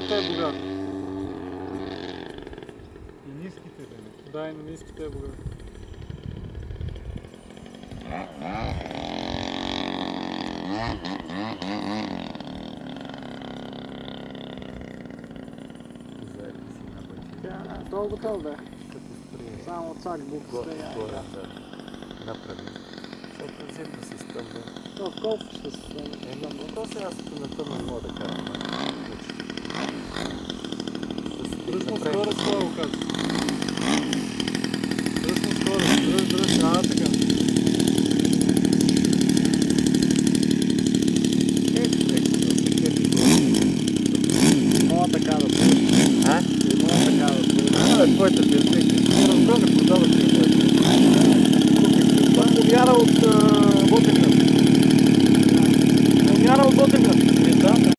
високите е богат. И ниските бе. Да, и на ниските е богат. Това готов бе. Като сприе. Само цак буквата я. Горе да направи. Защото зимна система. То колко ще се стане? То сега на тъмно мога да карам. Дръж му скорост, това го казва. Дръж му скорост, дръж.